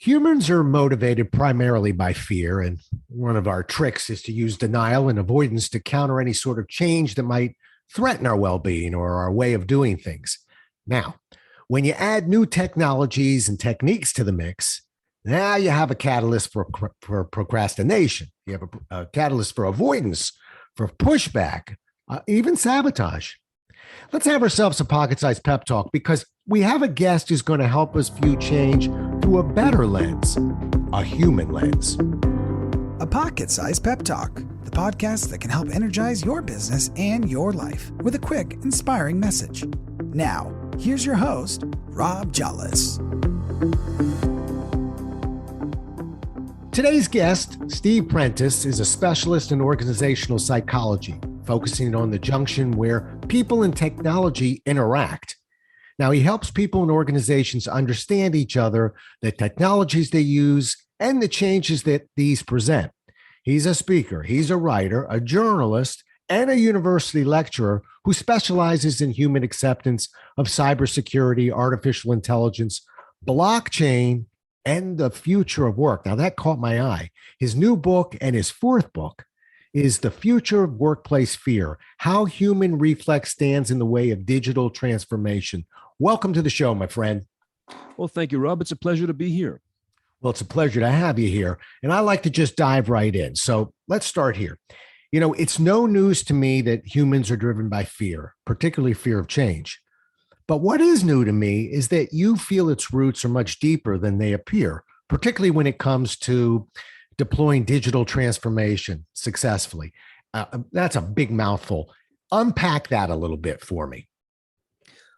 Humans are motivated primarily by fear, and one of our tricks is to use denial and avoidance to counter any sort of change that might threaten our well being or our way of doing things. Now, when you add new technologies and techniques to the mix, now you have a catalyst for procrastination. You have a catalyst for avoidance, for pushback, even sabotage. Let's have ourselves a pocket-sized pep talk because we have a guest who's going to help us view change through a better lens, a human lens. A pocket-sized pep talk, the podcast that can help energize your business and your life with a quick, inspiring message. Now, here's your host, Rob Jollis. Today's guest, Steve Prentice, is a specialist in organizational psychology, focusing on the junction where people and technology interact. Now, he helps people and organizations understand each other, the technologies they use, and the changes that these present. He's a speaker, he's a writer, a journalist, and a university lecturer who specializes in human acceptance of cybersecurity, artificial intelligence, blockchain, and the future of work. Now, that caught my eye. His new book and his fourth book is The Future of Workplace Fear, How Human Reflex Stands in the Way of Digital Transformation. Welcome to the show, my friend. Well, thank you, Rob. It's a pleasure to be here. Well, it's a pleasure to have you here. And I like to just dive right in. So let's start here. You know, it's no news to me that humans are driven by fear, particularly fear of change. But what is new to me is that you feel its roots are much deeper than they appear, particularly when it comes to deploying digital transformation successfully. That's a big mouthful. Unpack that a little bit for me.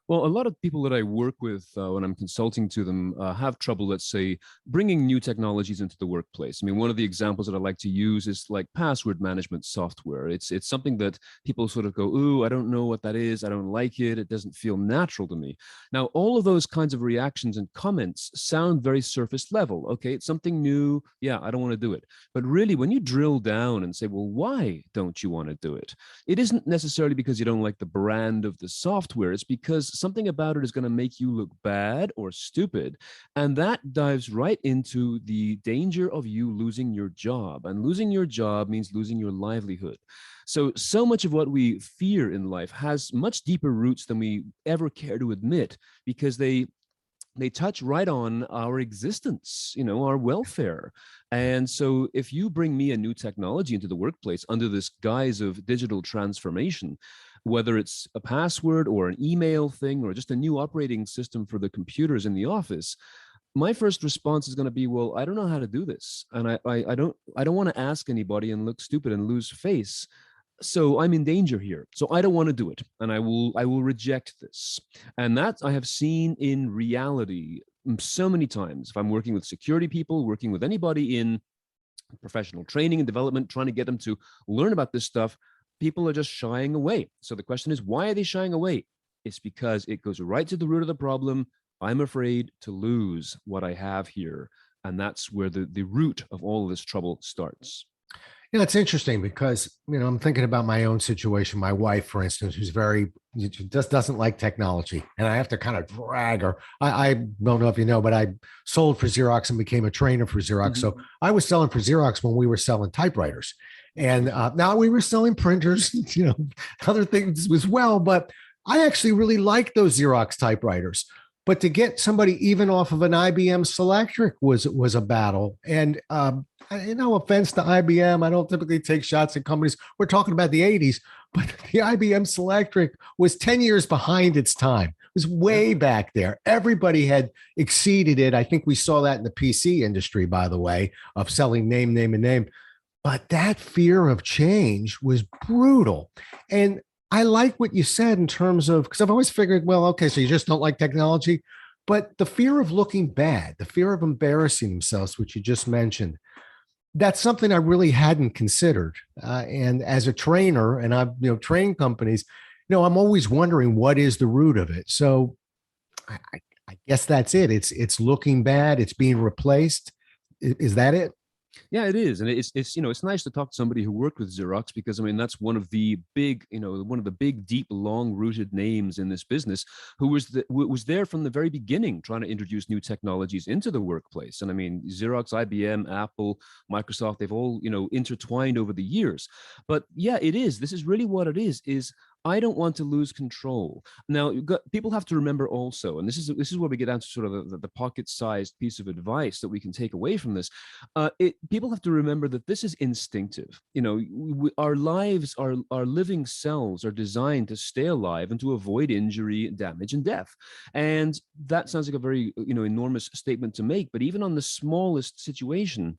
Well, a lot of people that I work with when I'm consulting to them have trouble, let's say, bringing new technologies into the workplace. I mean, one of the examples that I like to use is like password management software. It's something that people sort of go, ooh, I don't know what that is. I don't like it. It doesn't feel natural to me. Now, all of those kinds of reactions and comments sound very surface level. Okay, it's something new. Yeah, I don't want to do it. But really, when you drill down and say, well, why don't you want to do it? It isn't necessarily because you don't like the brand of the software. It's because something about it is going to make you look bad or stupid. And that dives right into the danger of you losing your job. And losing your job means losing your livelihood. So much of what we fear in life has much deeper roots than we ever care to admit, because they touch right on our existence, our welfare. And so if you bring me a new technology into the workplace under this guise of digital transformation, whether it's a password or an email thing or just a new operating system for the computers in the office, my first response is going to be, well, I don't know how to do this. And I don't want to ask anybody and look stupid and lose face. So I'm in danger here. So I don't want to do it. And I will reject this. And that I have seen in reality so many times. If I'm working with security people, working with anybody in professional training and development, trying to get them to learn about this stuff, people are just shying away. So the question is, why are they shying away? It's because it goes right to the root of the problem. I'm afraid to lose what I have here. And that's where the root of all of this trouble starts. It's interesting because, I'm thinking about my own situation. My wife, for instance, who's just doesn't like technology. And I have to kind of drag her. I don't know if you know, but I sold for Xerox and became a trainer for Xerox. Mm-hmm. So I was selling for Xerox when we were selling typewriters. And now we were selling printers, other things as well. But I actually really like those Xerox typewriters. But to get somebody even off of an IBM Selectric was a battle. And no offense to IBM, I don't typically take shots at companies. We're talking about the 80s, but the IBM Selectric was 10 years behind its time. It was way back there. Everybody had exceeded it. I think we saw that in the PC industry, by the way, of selling name. But that fear of change was brutal. And I like what you said in terms of, because I've always figured, well, okay, so you just don't like technology, but the fear of looking bad, the fear of embarrassing themselves, which you just mentioned, that's something I really hadn't considered. And as a trainer, and I've trained companies, I'm always wondering what is the root of it. So I guess that's it. It's looking bad. It's being replaced. Is that it? Yeah, it is, and it's nice to talk to somebody who worked with Xerox, because I mean that's one of the big, one of the big, deep, long-rooted names in this business, who was there from the very beginning, trying to introduce new technologies into the workplace. And I mean, Xerox, IBM, Apple, Microsoft, they've all intertwined over the years. But yeah, it is. This is really what it is. I don't want to lose control. Now, people have to remember also, and this is where we get down to sort of the pocket-sized piece of advice that we can take away from this. People have to remember that this is instinctive. Our lives, our living cells are designed to stay alive and to avoid injury, damage, and death. And that sounds like a very enormous statement to make, but even on the smallest situation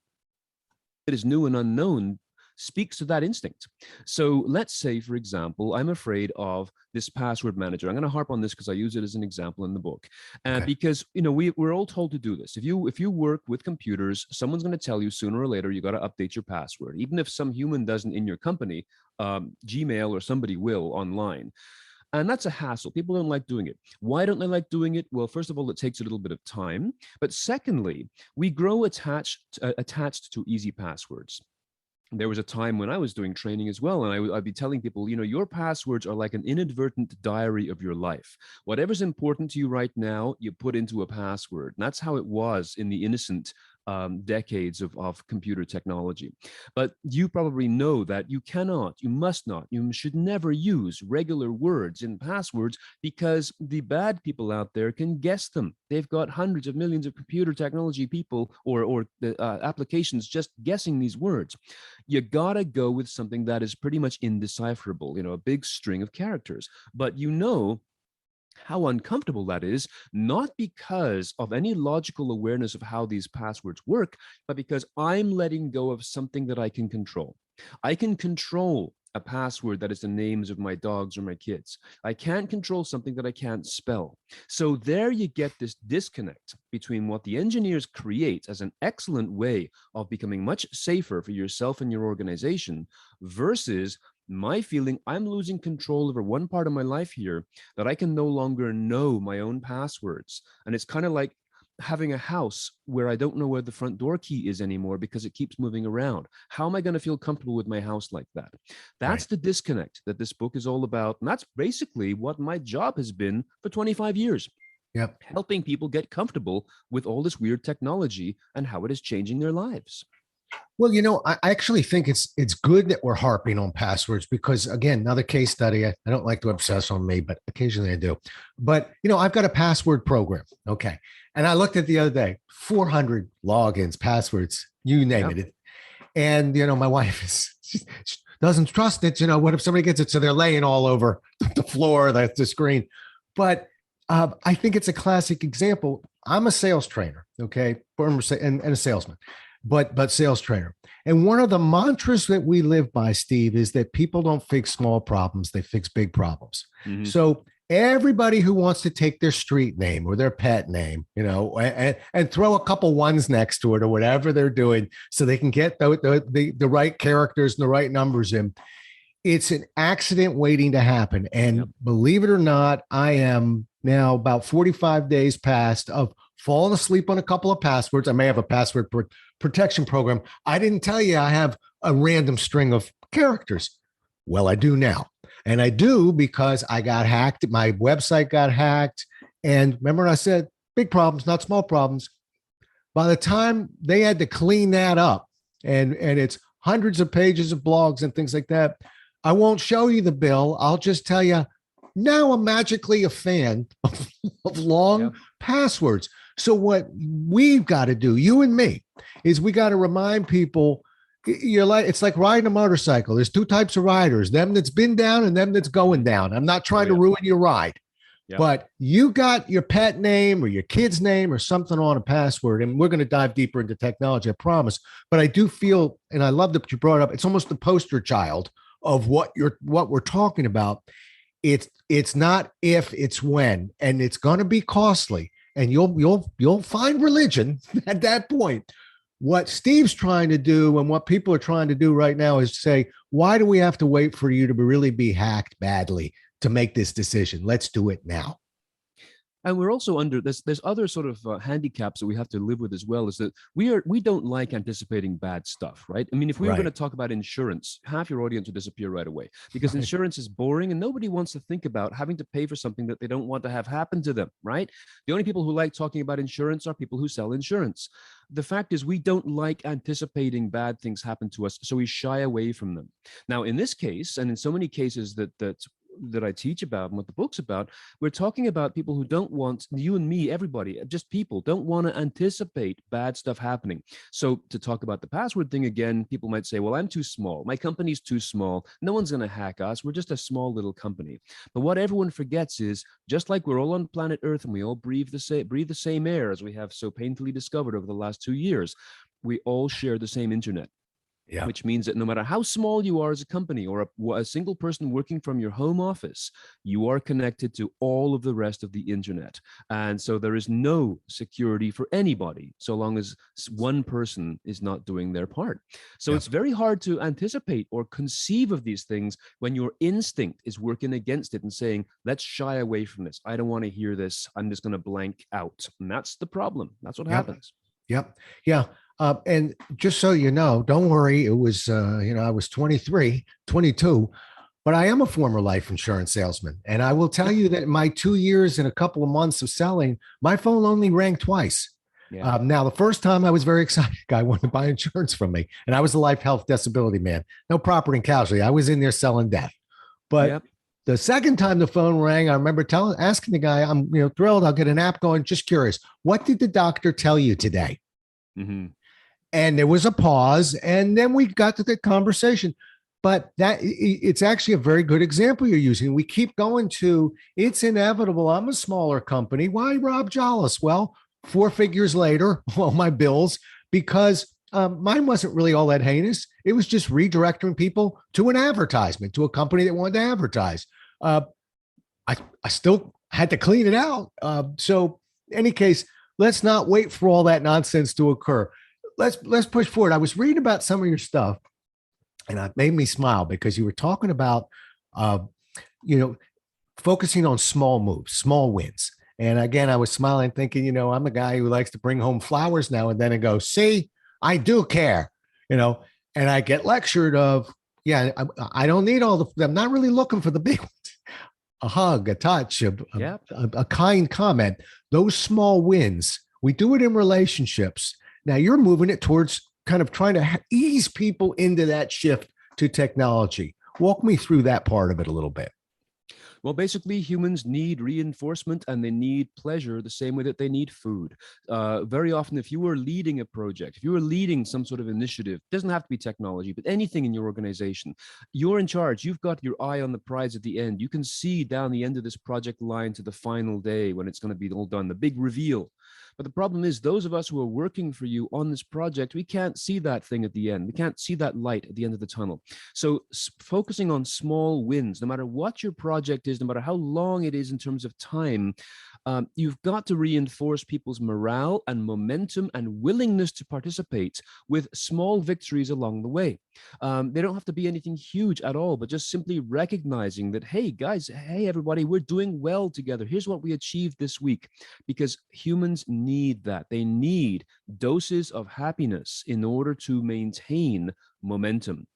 that is new and unknown, speaks to that instinct. So let's say, for example, I'm afraid of this password manager. I'm going to harp on this because I use it as an example in the book. Okay. Because we're all told to do this. If you work with computers, someone's going to tell you sooner or later you got to update your password. Even if some human doesn't in your company, Gmail or somebody will online. And that's a hassle. People don't like doing it. Why don't they like doing it? Well, first of all, it takes a little bit of time. But secondly, we grow attached to easy passwords. There was a time when I was doing training as well, and I'd be telling people, your passwords are like an inadvertent diary of your life. Whatever's important to you right now, you put into a password. And that's how it was in the innocent decades of computer technology. But you probably know that you must not, you should never use regular words in passwords, because the bad people out there can guess them. They've got hundreds of millions of computer technology people or applications just guessing these words. You gotta go with something that is pretty much indecipherable, a big string of characters. But how uncomfortable that is, not because of any logical awareness of how these passwords work, but because I'm letting go of something that I can control. I can control a password that is the names of my dogs or my kids. I can't control something that I can't spell. So there you get this disconnect between what the engineers create as an excellent way of becoming much safer for yourself and your organization, versus my feeling I'm losing control over one part of my life here, that I can no longer know my own passwords. And it's kind of like having a house where I don't know where the front door key is anymore because it keeps moving around. How am I going to feel comfortable with my house like that? That's the disconnect that this book is all about. And that's basically what my job has been for 25 years. Yep. Helping people get comfortable with all this weird technology and how it is changing their lives. Well, I actually think it's good that we're harping on passwords, because, again, another case study. I don't like to obsess on me, but occasionally I do. But, I've got a password program. Okay. And I looked at the other day, 400 logins, passwords, you name it. And, my wife she doesn't trust it. What if somebody gets it? So they're laying all over the floor, the screen. But I think it's a classic example. I'm a sales trainer, okay, and a salesman. But sales trainer. And one of the mantras that we live by, Steve, is that people don't fix small problems, they fix big problems. Mm-hmm. So everybody who wants to take their street name or their pet name, and throw a couple ones next to it or whatever they're doing so they can get the right characters and the right numbers in, it's an accident waiting to happen. And believe it or not, I am now about 45 days past of falling asleep on a couple of passwords. I may have a password protection program. I didn't tell you I have a random string of characters. Well, I do now. And I do because I got hacked. My website got hacked. And remember I said, big problems, not small problems. By the time they had to clean that up, and it's hundreds of pages of blogs and things like that, I won't show you the bill. I'll just tell you, now I'm magically a fan of long passwords. So what we've got to do, you and me, is we got to remind people, it's like riding a motorcycle. There's two types of riders, them that's been down and them that's going down. I'm not trying to ruin your ride, but you got your pet name or your kid's name or something on a password. And we're going to dive deeper into technology, I promise. But I do feel, and I love that you brought it up, it's almost the poster child of what we're talking about. It's not if, it's when, and it's going to be costly. And you'll find religion at that point. What Steve's trying to do and what people are trying to do right now is say, why do we have to wait for you to really be hacked badly to make this decision? Let's do it now. And we're also under there's other sort of handicaps that we have to live with as well, is that we don't like anticipating bad stuff, right? I mean, if we were going to Right. talk about insurance, half your audience would disappear right away, because Right. insurance is boring and nobody wants to think about having to pay for something that they don't want to have happen to them, right? The only people who like talking about insurance are people who sell insurance. The fact is, we don't like anticipating bad things happen to us, so we shy away from them. Now, in this case, and in so many cases that I teach about and what the book's about, we're talking about people who don't want, you and me, everybody, just people don't want to anticipate bad stuff happening. So to talk about the password thing again, people might say, well, I'm too small. My company's too small. No one's going to hack us. We're just a small little company. But what everyone forgets is, just like we're all on planet Earth and we all breathe the same air, as we have so painfully discovered over the last 2 years, we all share the same internet. Yeah. Which means that no matter how small you are as a company, or a single person working from your home office, you are connected to all of the rest of the internet. And so there is no security for anybody so long as one person is not doing their part. So it's very hard to anticipate or conceive of these things when your instinct is working against it and saying, let's shy away from this. I don't want to hear this. I'm just going to blank out. And that's the problem. That's what happens. Yep. Yeah. And just so you know, don't worry. It was, I was 23, 22, but I am a former life insurance salesman. And I will tell you that in my 2 years and a couple of months of selling, my phone only rang twice. Yeah. Now, the first time I was very excited. Guy wanted to buy insurance from me. And I was a life, health, disability man. No property and casualty. I was in there selling death. But the second time the phone rang, I remember asking the guy, I'm thrilled. I'll get an app going. Just curious. What did the doctor tell you today? Mm-hmm. And there was a pause, and then we got to the conversation. But it's actually a very good example you're using. We keep going to, it's inevitable. I'm a smaller company. Why Rob Jollis? Well, 4 figures later, well, my bills, because mine wasn't really all that heinous. It was just redirecting people to an advertisement, to a company that wanted to advertise. I still had to clean it out. So in any case, let's not wait for all that nonsense to occur. Let's push forward. I was reading about some of your stuff, and it made me smile because you were talking about, focusing on small moves, small wins. And again, I was smiling, thinking, I'm a guy who likes to bring home flowers now and then and go, see, I do care, and I get lectured of, I don't need I'm not really looking for the big ones. A hug, a touch, a kind comment, those small wins. We do it in relationships. Now you're moving it towards kind of trying to ease people into that shift to technology. Walk me through that part of it a little bit. Well, basically, humans need reinforcement and they need pleasure the same way that they need food. Very often, if you were leading a project, if you were leading some sort of initiative, it doesn't have to be technology, but anything in your organization, you're in charge. You've got your eye on the prize at the end. You can see down the end of this project line to the final day when it's going to be all done, the big reveal. But the problem is, those of us who are working for you on this project, we can't see that thing at the end. We can't see that light at the end of the tunnel. So focusing on small wins, no matter what your project is, no matter how long it is in terms of time, you've got to reinforce people's morale and momentum and willingness to participate with small victories along the way. They don't have to be anything huge at all, but just simply recognizing that, hey, guys, hey, everybody, we're doing well together. Here's what we achieved this week. Because humans need that. They need doses of happiness in order to maintain momentum.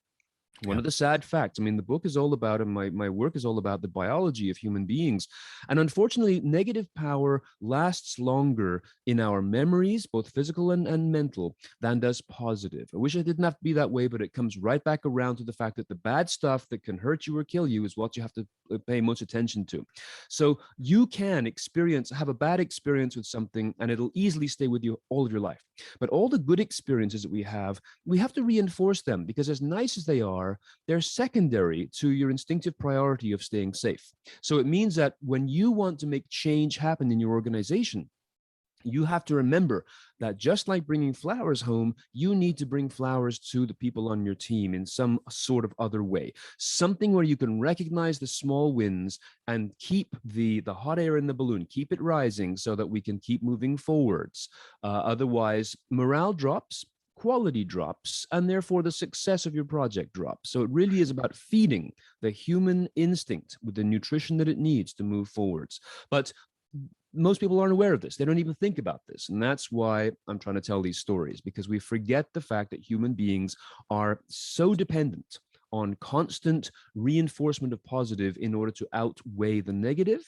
One of the sad facts, the book is all about, and my work is all about the biology of human beings. And unfortunately, negative power lasts longer in our memories, both physical and mental, than does positive. I wish it didn't have to be that way, but it comes right back around to the fact that the bad stuff that can hurt you or kill you is what you have to pay much attention to. So you can have a bad experience with something, and it'll easily stay with you all of your life. But all the good experiences that we have to reinforce them, because as nice as they are, they're secondary to your instinctive priority of staying safe. So it means that when you want to make change happen in your organization, you have to remember that just like bringing flowers home, you need to bring flowers to the people on your team in some sort of other way. Something where you can recognize the small wins and keep the hot air in the balloon, keep it rising so that we can keep moving forwards. Otherwise, morale drops, quality drops, and therefore the success of your project drops. So it really is about feeding the human instinct with the nutrition that it needs to move forwards. But most people aren't aware of this. They don't even think about this. And that's why I'm trying to tell these stories, because we forget the fact that human beings are so dependent on constant reinforcement of positive in order to outweigh the negative,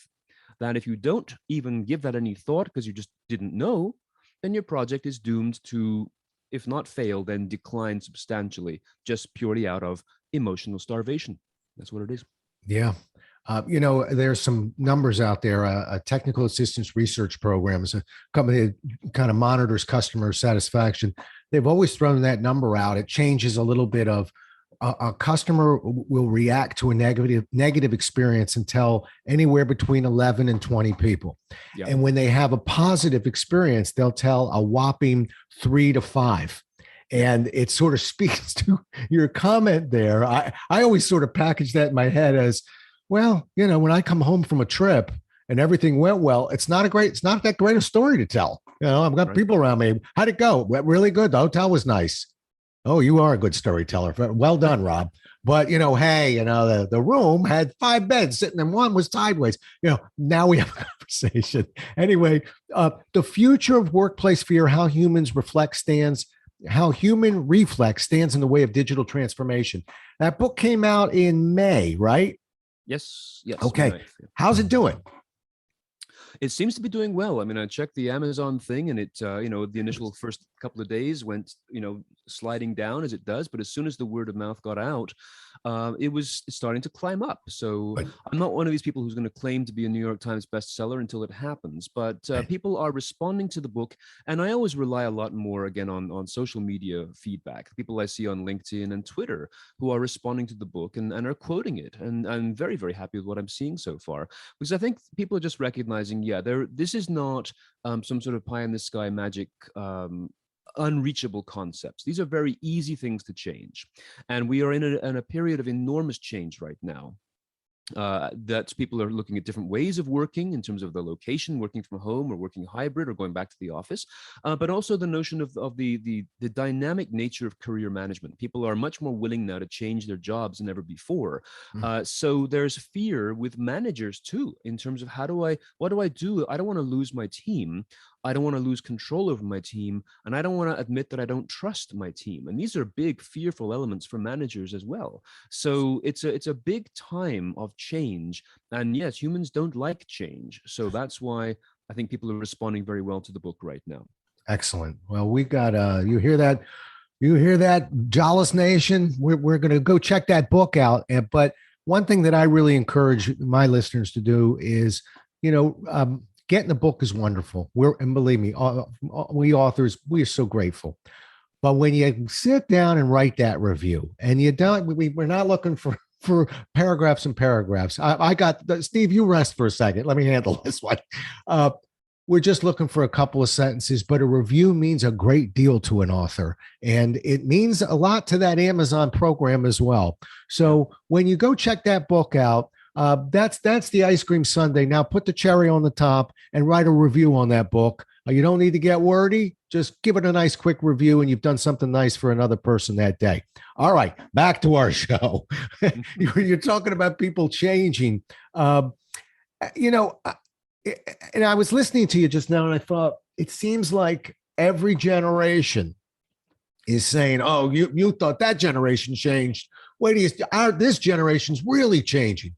that if you don't even give that any thought because you just didn't know, then your project is doomed to, if not fail, then decline substantially, just purely out of emotional starvation. That's what it is. Yeah. There's some numbers out there. A technical assistance research program is a company that kind of monitors customer satisfaction. They've always thrown that number out. It changes a little bit of a customer will react to a negative experience and tell anywhere between 11 and 20 people. Yeah. And when they have a positive experience, they'll tell a whopping 3 to 5. And it sort of speaks to your comment there. I always sort of package that in my head as, well, when I come home from a trip and everything went well, it's not that great a story to tell. I've got people around me. How'd it go? Went really good. The hotel was nice. Oh, you are a good storyteller. Well done, Rob. But, hey, the room had 5 beds sitting and one was sideways. Now we have a conversation. Anyway, the future of workplace fear, how human reflex stands in the way of digital transformation. That book came out in May, right? Yes. Okay. Right. How's it doing? It seems to be doing well. I mean, I checked the Amazon thing, and it, the initial first couple of days went, sliding down as it does. But as soon as the word of mouth got out, it was starting to climb up. So right. I'm not one of these people who's going to claim to be a New York Times bestseller until it happens. But people are responding to the book. And I always rely a lot more, again, on social media feedback. People I see on LinkedIn and Twitter who are responding to the book and are quoting it. And I'm very, very happy with what I'm seeing so far. Because I think people are just recognizing, this is not some sort of pie in the sky magic unreachable concepts. These are very easy things to change. And we are in a period of enormous change right now. That people are looking at different ways of working in terms of the location, working from home or working hybrid or going back to the office, but also the notion of the dynamic nature of career management. People are much more willing now to change their jobs than ever before. So there's fear with managers too, in terms of what do I do? I don't want to lose my team. I don't want to lose control over my team, and I don't want to admit that I don't trust my team. And these are big, fearful elements for managers as well. So it's a big time of change. And yes, humans don't like change. So that's why I think people are responding very well to the book right now. Excellent. Well, we got you hear that, Jollis Nation? We're going to go check that book out. But one thing that I really encourage my listeners to do is, getting the book is wonderful. And believe me, we authors, we are so grateful. But when you sit down and write that review, and you don't, we're not looking for paragraphs and paragraphs. I got Steve. You rest for a second. Let me handle this one. We're just looking for a couple of sentences, but a review means a great deal to an author, and it means a lot to that Amazon program as well. So when you go check that book out. That's the ice cream sundae. Now put the cherry on the top and write a review on that book. You don't need to get wordy. Just give it a nice quick review, and you've done something nice for another person that day. All right, back to our show. You're talking about people changing. And I was listening to you just now, and I thought it seems like every generation is saying, "Oh, you thought that generation changed. Wait, this generation's really changing."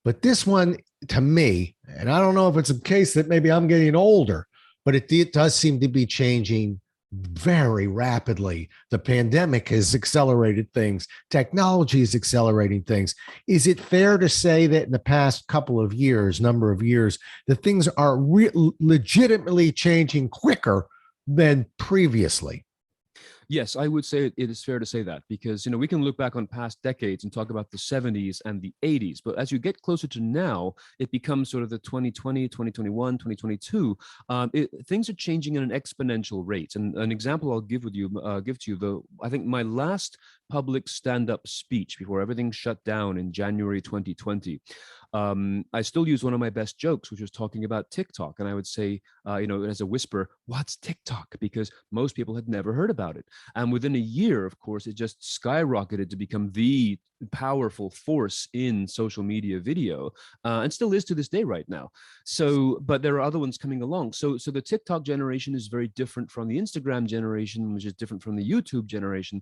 But this one, to me, and I don't know if it's a case that maybe I'm getting older, but it does seem to be changing very rapidly. The pandemic has accelerated things. Technology is accelerating things. Is it fair to say that in the past number of years, that things are legitimately changing quicker than previously? Yes, I would say it is fair to say that, because, we can look back on past decades and talk about the 70s and the 80s. But as you get closer to now, it becomes sort of the 2020, 2021, 2022. Things are changing at an exponential rate. And an example I'll give to you, I think my last public stand-up speech before everything shut down in January 2020, I still use one of my best jokes, which was talking about TikTok. And I would say, as a whisper, what's TikTok? Because most people had never heard about it. And within a year, of course, it just skyrocketed to become the powerful force in social media video, and still is to this day right now. So, but there are other ones coming along. So the TikTok generation is very different from the Instagram generation, which is different from the YouTube generation.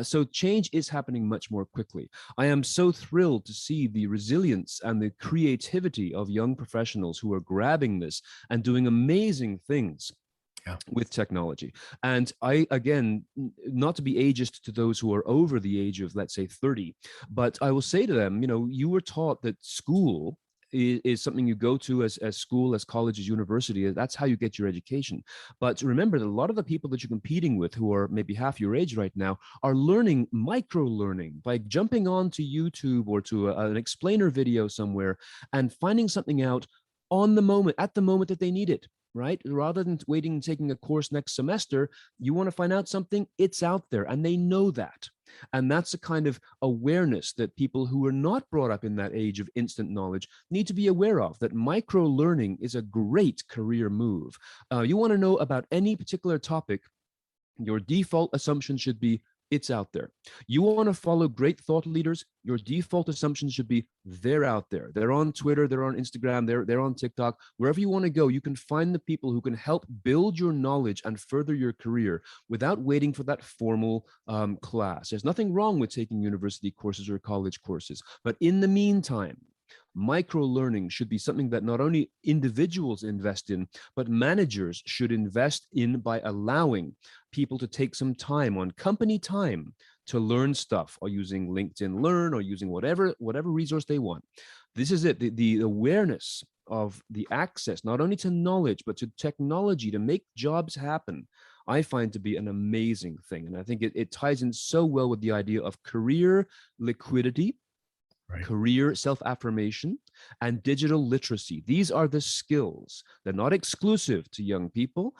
So change is happening much more quickly. I am so thrilled to see the resilience and the creativity of young professionals who are grabbing this and doing amazing things with technology. And I, again, not to be ageist to those who are over the age of, let's say, 30, but I will say to them, you were taught that school is something you go to as school, as college, as university. That's how you get your education. But remember that a lot of the people that you're competing with, who are maybe half your age right now, are learning micro learning by jumping onto YouTube or to an explainer video somewhere and finding something out on the moment, at the moment that they need it. Right? Rather than waiting and taking a course next semester, you want to find out something, it's out there, and they know that. And that's a kind of awareness that people who are not brought up in that age of instant knowledge need to be aware of, that micro learning is a great career move. You want to know about any particular topic, your default assumption should be, it's out there. You want to follow great thought leaders, your default assumption should be, they're out there. They're on Twitter, they're on Instagram, they're on TikTok. Wherever you want to go, you can find the people who can help build your knowledge and further your career without waiting for that formal class. There's nothing wrong with taking university courses or college courses, but in the meantime, micro learning should be something that not only individuals invest in, but managers should invest in by allowing people to take some time, on company time, to learn stuff, or using LinkedIn Learn, or using whatever resource they want. This is it, the awareness of the access, not only to knowledge, but to technology to make jobs happen, I find to be an amazing thing. And I think it ties in so well with the idea of career liquidity, right, career self-affirmation, and digital literacy. These are the skills. They're not exclusive to young people.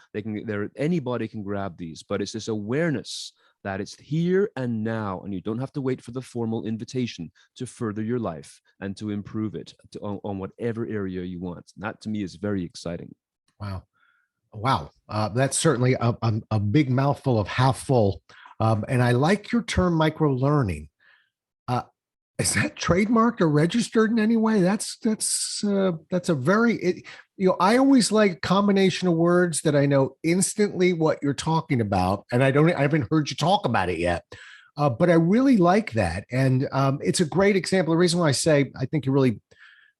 Anybody can grab these, but it's this awareness that it's here and now, and you don't have to wait for the formal invitation to further your life and to improve it on whatever area you want. And that to me is very exciting. Wow. That's certainly a big mouthful of half full. And I like your term micro learning. Is that trademarked or registered in any way? That's a very, I always like combination of words that I know instantly what you're talking about. And I haven't heard you talk about it yet. But I really like that. And it's a great example. The reason why I say, I think you're really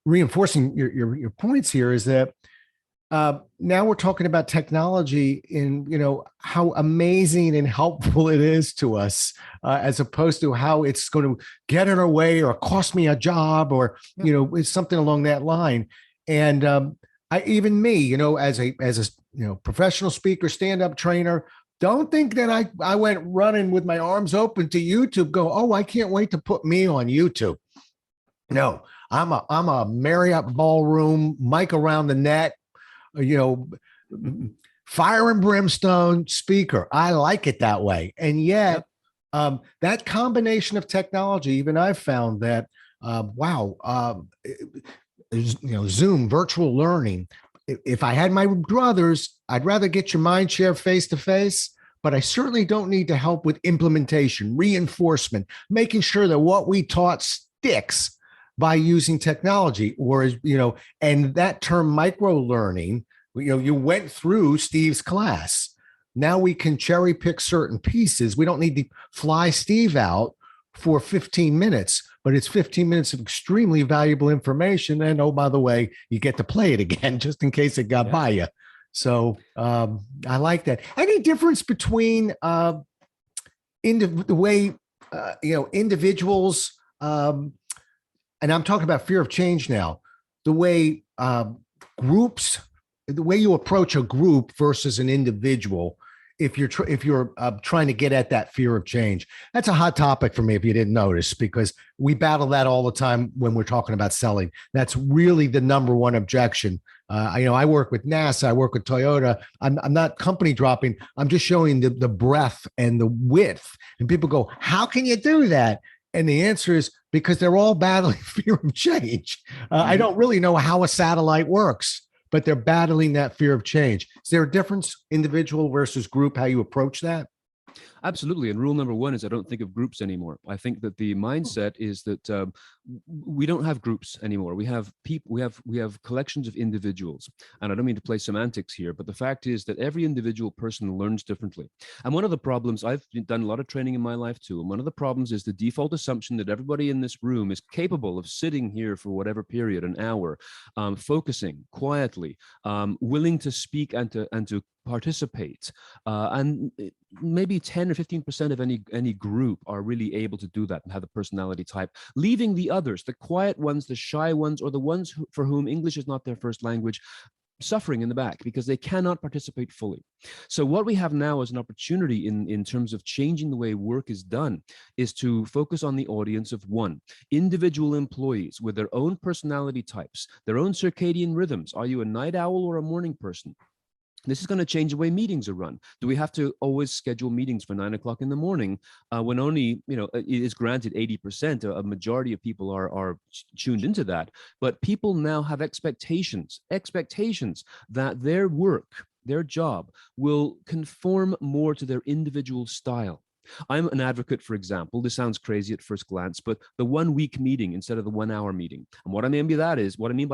reinforcing your points here is that now we're talking about technology in, how amazing and helpful it is to us, as opposed to how it's going to get in our way or cost me a job or, it's something along that line. And even me, as a professional speaker, stand-up trainer, don't think that I went running with my arms open to YouTube, oh, I can't wait to put me on YouTube. No, I'm a Marriott ballroom, mic around the neck, fire and brimstone speaker. I like it that way. And yet that combination of technology, even I've found that, Zoom, virtual learning. If I had my druthers, I'd rather get your mind share face to face, but I certainly don't need to help with implementation, reinforcement, making sure that what we taught sticks by using technology, or, and that term micro learning, you went through Steve's class. Now we can cherry pick certain pieces. We don't need to fly Steve out for 15 minutes, but it's 15 minutes of extremely valuable information. And oh, by the way, you get to play it again, just in case it got by you. So I like that. Any difference between the way, individuals, and I'm talking about fear of change now, the way groups, the way you approach a group versus an individual, if you're trying to get at that fear of change? That's a hot topic for me, if you didn't notice, because we battle that all the time when we're talking about selling. That's really the number one objection. I work with NASA, I work with Toyota. I'm not company dropping. I'm just showing the breadth and the width. And people go, how can you do that? And the answer is because they're all battling fear of change. I don't really know how a satellite works, but they're battling that fear of change. Is there a difference, individual versus group, how you approach that? Absolutely. And rule number one is I don't think of groups anymore. I think that the mindset is that we don't have groups anymore. We have people. We have collections of individuals. And I don't mean to play semantics here, but the fact is that every individual person learns differently. And one of the problems, I've done a lot of training in my life too, and one of the problems is the default assumption that everybody in this room is capable of sitting here for whatever period, an hour, focusing quietly, willing to speak and to participate, and maybe 10 or 15% of any group are really able to do that and have the personality type, leaving the others, the quiet ones, the shy ones, or the ones for whom English is not their first language, suffering in the back because they cannot participate fully. So what we have now as an opportunity in terms of changing the way work is done is to focus on the audience of one, individual employees with their own personality types, their own circadian rhythms. Are you a night owl or a morning person? This is going to change the way meetings are run. Do we have to always schedule meetings for 9 o'clock in the morning when only, it is granted 80%, a majority of people are tuned into that. But people now have expectations that their work, their job will conform more to their individual style. I'm an advocate, for example, this sounds crazy at first glance, but the 1 week meeting instead of the 1 hour meeting. And what I mean by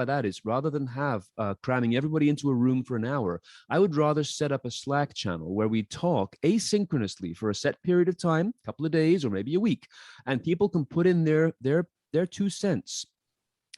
that is rather than have cramming everybody into a room for an hour, I would rather set up a Slack channel where we talk asynchronously for a set period of time, a couple of days or maybe a week, and people can put in their 2 cents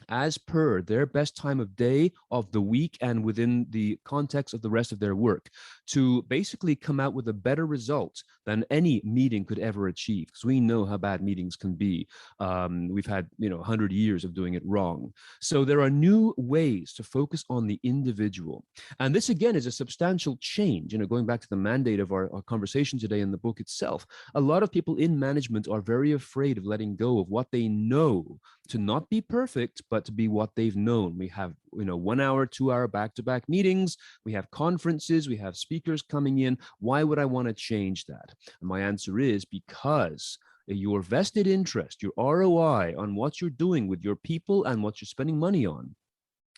as per their best time of day, of the week, and within the context of the rest of their work, to basically come out with a better result than any meeting could ever achieve. Because we know how bad meetings can be. We've had 100 years of doing it wrong. So there are new ways to focus on the individual. And this, again, is a substantial change. Going back to the mandate of our conversation today in the book itself, a lot of people in management are very afraid of letting go of what they know to not be perfect, but to be what they've known. We have, 1 hour, 2 hour back-to-back meetings. We have conferences. We have speakers coming in. Why would I want to change that? And my answer is because your vested interest, your ROI on what you're doing with your people and what you're spending money on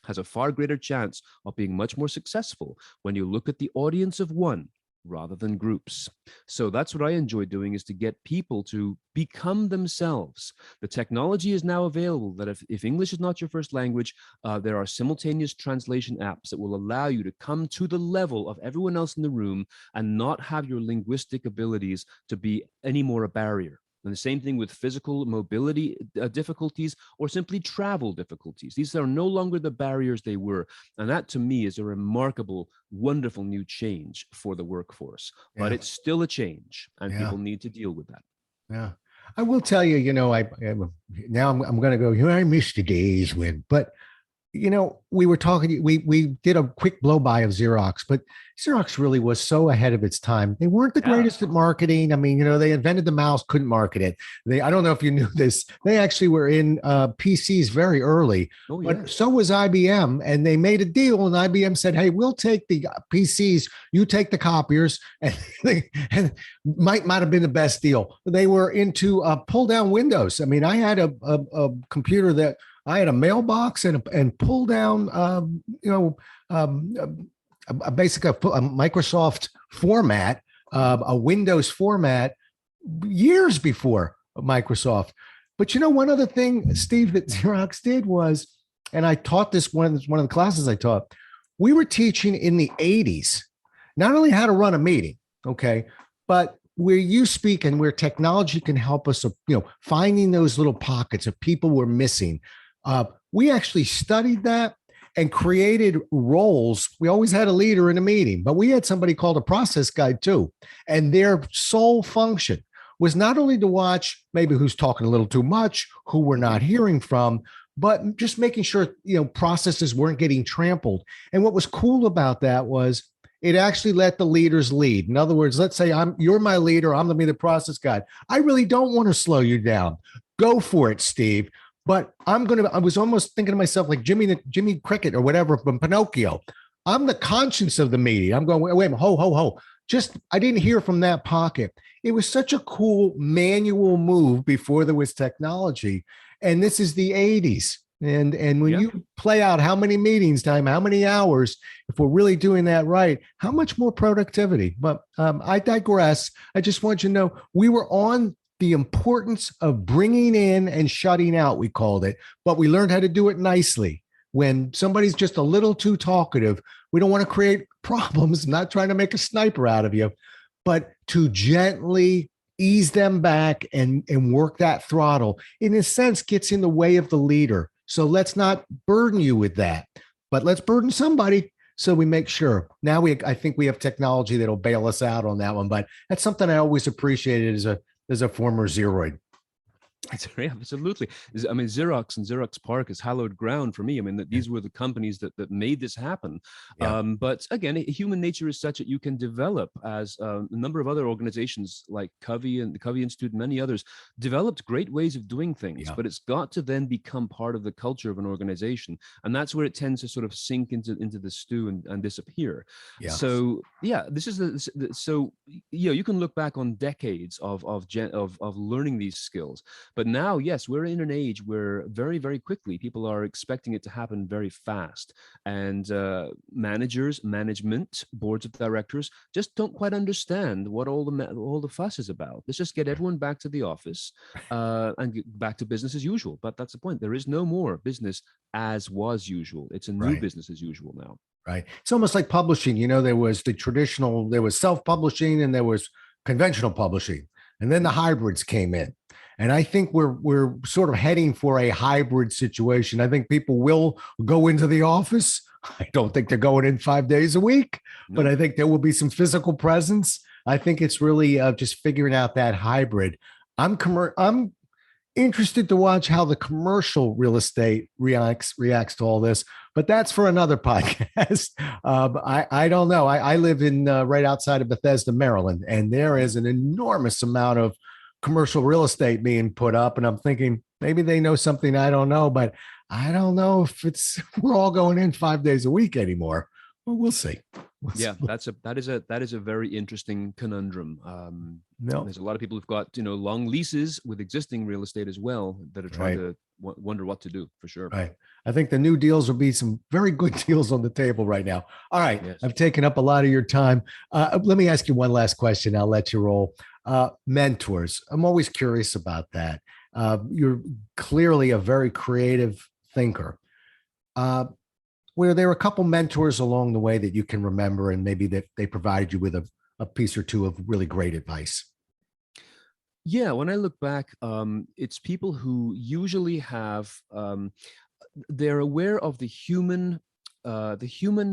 has a far greater chance of being much more successful when you look at the audience of one rather than groups. So that's what I enjoy doing, is to get people to become themselves. The technology is now available that if English is not your first language, there are simultaneous translation apps that will allow you to come to the level of everyone else in the room and not have your linguistic abilities to be any more a barrier. And the same thing with physical mobility difficulties or simply travel difficulties. These are no longer the barriers they were. And that, to me, is a remarkable, wonderful new change for the workforce. Yeah. But it's still a change, and people need to deal with that. Yeah. I will tell you, I'm going to go, I miss the days when, but we were talking, we did a quick blow by of Xerox, but Xerox really was so ahead of its time. They weren't the greatest at marketing. I mean, they invented the mouse, couldn't market it. I don't know if you knew this. They actually were in PCs very early, but so was IBM, and they made a deal, and IBM said, hey, we'll take the PCs, you take the copiers, and might have been the best deal. They were into pull down windows. I mean, I had a computer that I had a mailbox and pull down, basically a Microsoft format, a Windows format years before Microsoft. But one other thing, Steve, that Xerox did was, and I taught this one of the classes I taught, we were teaching in the 80s, not only how to run a meeting, okay, but where you speak and where technology can help us, finding those little pockets of people we're missing. We actually studied that and created roles. We always had a leader in a meeting, but we had somebody called a process guide too. And their sole function was not only to watch maybe who's talking a little too much, who we're not hearing from, but just making sure, processes weren't getting trampled. And what was cool about that was it actually let the leaders lead. In other words, let's say you're my leader, I'm going to be the process guide. I really don't want to slow you down. Go for it, Steve. But I was almost thinking to myself, like Jimmy Cricket or whatever from Pinocchio. I'm the conscience of the meeting. I'm going, wait, ho. I didn't hear from that pocket. It was such a cool manual move before there was technology. And this is the 80s. And when you play out how many meetings time, how many hours, if we're really doing that right, how much more productivity? But I digress. I just want you to know we were on the importance of bringing in and shutting out, we called it, but we learned how to do it nicely. When somebody's just a little too talkative, we don't want to create problems. I'm not trying to make a sniper out of you, but to gently ease them back and work that throttle, in a sense, gets in the way of the leader. So let's not burden you with that, but let's burden somebody. So we make sure. Now I think we have technology that'll bail us out on that one, but that's something I always appreciated as a former Zeroid. Absolutely. I mean, Xerox and Xerox PARC is hallowed ground for me. I mean, these were the companies that made this happen. Yeah. But again, human nature is such that you can develop, as a number of other organizations like Covey and the Covey Institute and many others developed great ways of doing things, but it's got to then become part of the culture of an organization. And that's where it tends to sort of sink into the stew and disappear. Yeah. So yeah, this is so, you can look back on decades of learning these skills. But now, yes, we're in an age where very, very quickly people are expecting it to happen very fast. And management, boards of directors just don't quite understand what all the fuss is about. Let's just get everyone back to the office and get back to business as usual. But that's the point. There is no more business as was usual. It's a new business as usual now. Right. It's almost like publishing. There was there was self-publishing and there was conventional publishing. And then the hybrids came in. And I think we're sort of heading for a hybrid situation. I think people will go into the office. I don't think they're going in 5 days a week, but I think there will be some physical presence. I think it's really just figuring out that hybrid. I'm interested to watch how the commercial real estate reacts to all this, but that's for another podcast. I don't know. I live in right outside of Bethesda, Maryland, and there is an enormous amount of commercial real estate being put up. And I'm thinking maybe they know something I don't know, but I don't know if we're all going in 5 days a week anymore. Well, we'll see. That is a very interesting conundrum. There's a lot of people who've got long leases with existing real estate as well that are trying to wonder what to do, for sure. Right. I think the new deals will be some very good deals on the table right now. All right. Yes. I've taken up a lot of your time. Let me ask you one last question. I'll let you roll. Mentors. I'm always curious about that. You're clearly a very creative thinker. Were there a couple mentors along the way that you can remember, and maybe that they provided you with a piece or two of really great advice? Yeah, when I look back, it's people who usually have, they're aware of the human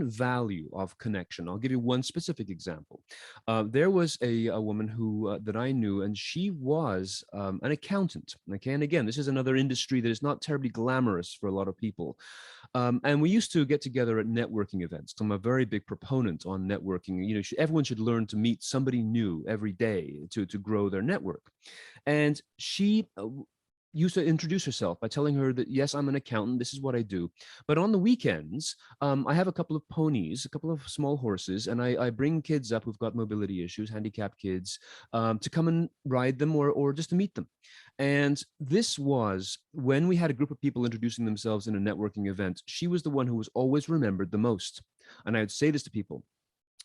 value of connection. I'll give you one specific example. There was a woman who that I knew, and she was an accountant. Okay, and again, this is another industry that is not terribly glamorous for a lot of people. And we used to get together at networking events. So I'm a very big proponent on networking. Everyone should learn to meet somebody new every day to grow their network. And she used to introduce herself by telling her that, yes, I'm an accountant. This is what I do. But on the weekends, I have a couple of ponies, a couple of small horses, and I bring kids up who've got mobility issues, handicapped kids, to come and ride them or just to meet them. And this was when we had a group of people introducing themselves in a networking event. She was the one who was always remembered the most. And I would say this to people.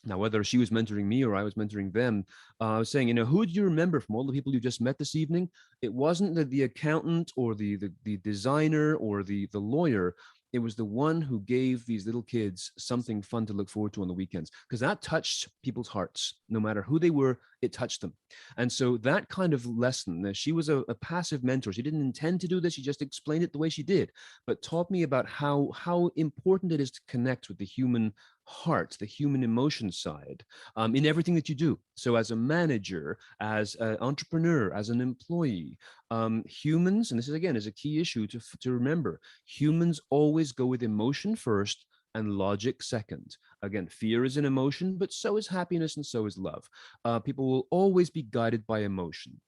Now, whether she was mentoring me or I was mentoring them, I was saying, who do you remember from all the people you just met this evening? It wasn't the accountant or the designer or the lawyer. It was the one who gave these little kids something fun to look forward to on the weekends, because that touched people's hearts. No matter who they were, it touched them. And so that kind of lesson, she was a passive mentor. She didn't intend to do this. She just explained it the way she did, but taught me about how important it is to connect with the human heart, the human emotion side, in everything that you do. So as a manager, as an entrepreneur, as an employee, humans, and this is a key issue to remember, humans always go with emotion first and logic second. Again, fear is an emotion, but so is happiness and so is love. People will always be guided by emotion.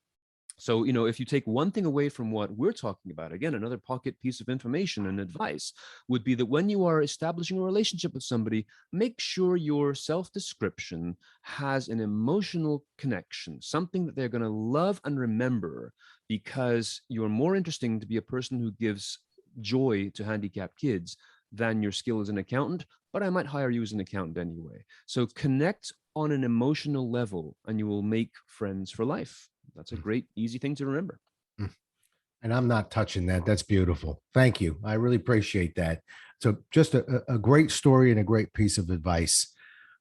So, if you take one thing away from what we're talking about, again, another pocket piece of information and advice would be that when you are establishing a relationship with somebody, make sure your self-description has an emotional connection, something that they're going to love and remember, because you're more interesting to be a person who gives joy to handicapped kids than your skill as an accountant, but I might hire you as an accountant anyway. So connect on an emotional level and you will make friends for life. That's a great, easy thing to remember. And I'm not touching that. That's beautiful. Thank you. I really appreciate that. So just a great story and a great piece of advice.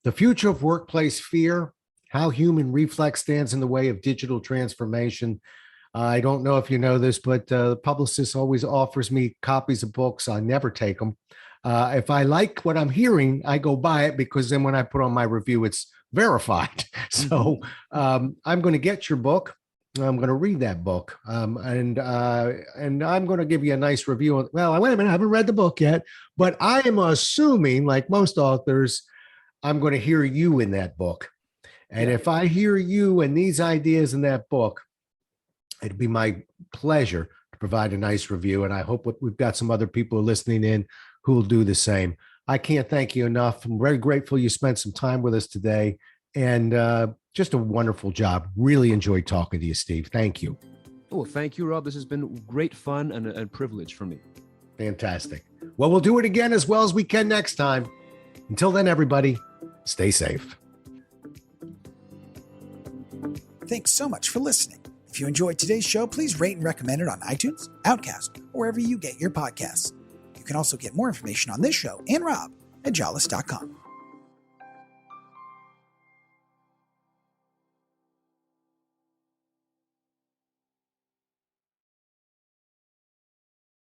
The future of workplace fear, how human reflex stands in the way of digital transformation. I don't know if you know this, but the publicist always offers me copies of books. I never take them. If I like what I'm hearing, I go buy it, because then when I put on my review, it's verified. So I'm going to get your book. I'm going to read that book, and I'm going to give you a nice review. Well, wait a minute, I haven't read the book yet, but I am assuming, like most authors, I'm going to hear you in that book. And if I hear you and these ideas in that book, it'd be my pleasure to provide a nice review. And I hope we've got some other people listening in who will do the same. I can't thank you enough. I'm very grateful you spent some time with us today, and just a wonderful job. Really enjoyed talking to you, Steve. Thank you. Oh, thank you, Rob. This has been great fun and a privilege for me. Fantastic. Well, we'll do it again as well as we can next time. Until then, everybody, stay safe. Thanks so much for listening. If you enjoyed today's show, please rate and recommend it on iTunes, Outcast, or wherever you get your podcasts. You can also get more information on this show and Rob at jollis.com.